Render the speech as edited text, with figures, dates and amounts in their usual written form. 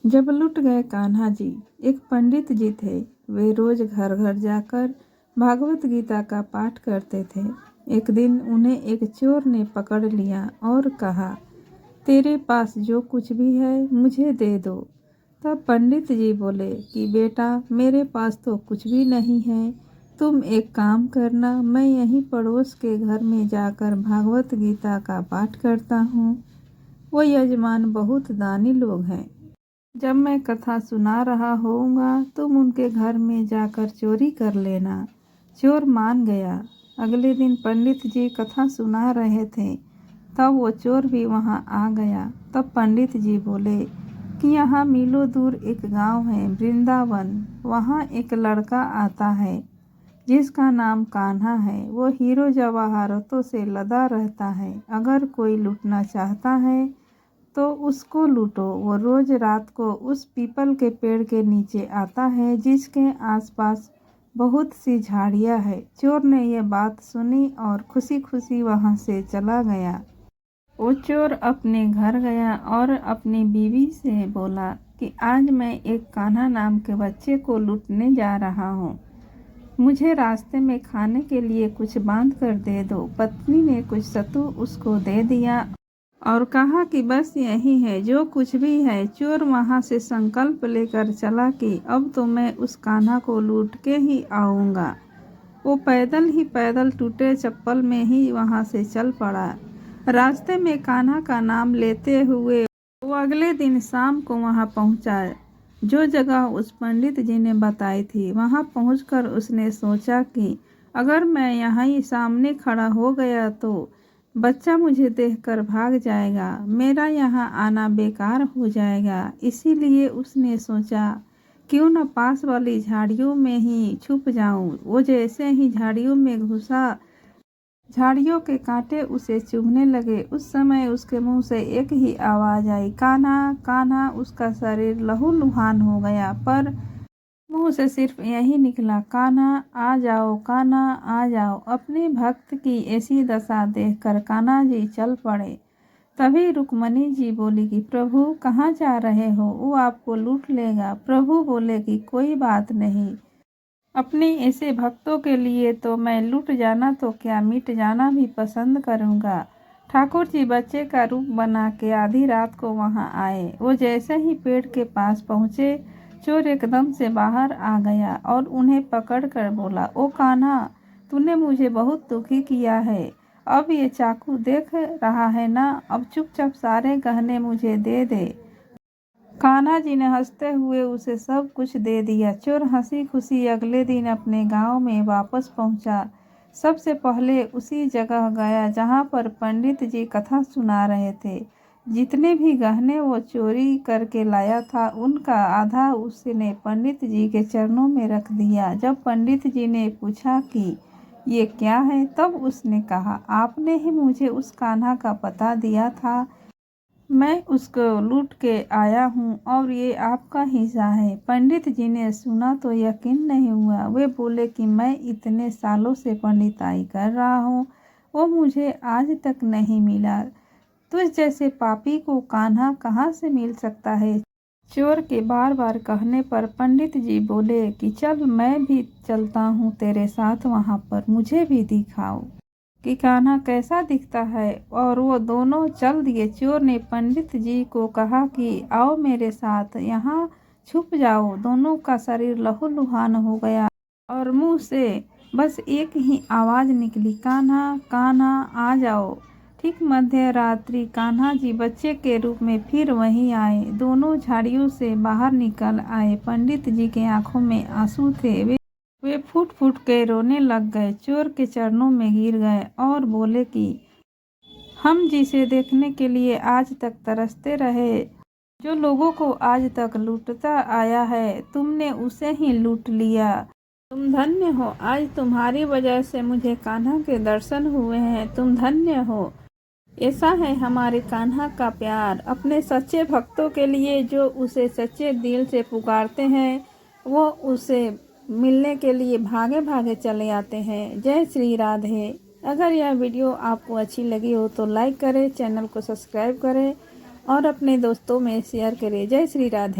जब लुट गए कान्हा जी। एक पंडित जी थे। वे रोज घर घर जाकर भागवत गीता का पाठ करते थे। एक दिन उन्हें एक चोर ने पकड़ लिया और कहा, तेरे पास जो कुछ भी है मुझे दे दो। तब पंडित जी बोले कि बेटा, मेरे पास तो कुछ भी नहीं है। तुम एक काम करना, मैं यहीं पड़ोस के घर में जाकर भागवत गीता का पाठ करता हूँ। वो यजमान बहुत दानी लोग हैं। जब मैं कथा सुना रहा होऊंगा तुम उनके घर में जाकर चोरी कर लेना। चोर मान गया। अगले दिन पंडित जी कथा सुना रहे थे, तब वो चोर भी वहाँ आ गया। तब पंडित जी बोले कि यहाँ मीलों दूर एक गांव है, वृंदावन। वहाँ एक लड़का आता है जिसका नाम कान्हा है। वो हीरो जवाहरातों से लदा रहता है। अगर कोई लूटना चाहता है तो उसको लूटो। वो रोज रात को उस पीपल के पेड़ के नीचे आता है जिसके आसपास बहुत सी झाड़ियाँ है। चोर ने यह बात सुनी और खुशी खुशी वहाँ से चला गया। वो चोर अपने घर गया और अपनी बीवी से बोला कि आज मैं एक कान्हा नाम के बच्चे को लूटने जा रहा हूँ। मुझे रास्ते में खाने के लिए कुछ बांध कर दे दो। पत्नी ने कुछ सत्तू उसको दे दिया और कहा कि बस यही है जो कुछ भी है। चोर वहाँ से संकल्प लेकर चला कि अब तो मैं उस कान्हा को लूट के ही आऊँगा। वो पैदल टूटे चप्पल में ही वहाँ से चल पड़ा। रास्ते में कान्हा का नाम लेते हुए वो अगले दिन शाम को वहाँ पहुँचा जो जगह उस पंडित जी ने बताई थी। वहाँ पहुँचकर उसने सोचा कि अगर मैं यहाँ ही सामने खड़ा हो गया तो बच्चा मुझे देखकर भाग जाएगा, मेरा यहाँ आना बेकार हो जाएगा। इसीलिए उसने सोचा क्यों न पास वाली झाड़ियों में ही छुप जाऊं। वो जैसे ही झाड़ियों में घुसा, झाड़ियों के कांटे उसे चुभने लगे। उस समय उसके मुंह से एक ही आवाज़ आई, कान्हा कान्हा। उसका शरीर लहूलुहान हो गया, पर मुंह से सिर्फ यही निकला, कान्हा आ जाओ, कान्हा आ जाओ। अपने भक्त की ऐसी दशा देखकर कान्हा जी चल पड़े। तभी रुक्मणी जी बोली कि प्रभु कहाँ जा रहे हो, वो आपको लूट लेगा। प्रभु बोले कि कोई बात नहीं, अपने ऐसे भक्तों के लिए तो मैं लूट जाना तो क्या, मिट जाना भी पसंद करूँगा। ठाकुर जी बच्चे का रूप बना के आधी रात को वहाँ आए। वो जैसे ही पेड़ के पास पहुँचे, चोर एकदम से बाहर आ गया और उन्हें पकड़कर बोला, ओ कान्हा, तूने मुझे बहुत दुखी किया है। अब ये चाकू देख रहा है ना, अब चुपचाप सारे गहने मुझे दे दे। कान्हा जी ने हंसते हुए उसे सब कुछ दे दिया। चोर हंसी खुशी अगले दिन अपने गांव में वापस पहुंचा। सबसे पहले उसी जगह गया जहां पर पंडित जी कथा सुना रहे थे। जितने भी गहने वो चोरी करके लाया था उनका आधा उसने पंडित जी के चरणों में रख दिया। जब पंडित जी ने पूछा कि ये क्या है, तब उसने कहा, आपने ही मुझे उस कान्हा का पता दिया था, मैं उसको लूट के आया हूँ और ये आपका हिस्सा है। पंडित जी ने सुना तो यकीन नहीं हुआ। वे बोले कि मैं इतने सालों से पंडिताई कर रहा हूँ, वो मुझे आज तक नहीं मिला। तुझ जैसे पापी को कान्हा कहाँ से मिल सकता है। चोर के बार बार कहने पर पंडित जी बोले कि चल मैं भी चलता हूँ तेरे साथ, वहाँ पर मुझे भी दिखाओ कि कान्हा कैसा दिखता है। और वो दोनों चल दिए। चोर ने पंडित जी को कहा कि आओ मेरे साथ, यहाँ छुप जाओ। दोनों का शरीर लहूलुहान हो गया और मुंह से बस एक ही आवाज़ निकली, कान्हा कान्हा आ जाओ। ठीक मध्य रात्रि कान्हा जी बच्चे के रूप में फिर वहीं आए। दोनों झाड़ियों से बाहर निकल आए। पंडित जी के आंखों में आंसू थे। वे फूट फूट के रोने लग गए। चोर के चरणों में गिर गए और बोले कि हम जिसे देखने के लिए आज तक तरसते रहे, जो लोगों को आज तक लूटता आया है, तुमने उसे ही लूट लिया। तुम धन्य हो, आज तुम्हारी वजह से मुझे कान्हा के दर्शन हुए हैं। तुम धन्य हो। ऐसा है हमारे कान्हा का प्यार अपने सच्चे भक्तों के लिए, जो उसे सच्चे दिल से पुकारते हैं वो उसे मिलने के लिए भागे भागे चले आते हैं। जय श्री राधे। अगर यह वीडियो आपको अच्छी लगी हो तो लाइक करें, चैनल को सब्सक्राइब करें और अपने दोस्तों में शेयर करें। जय श्री राधे।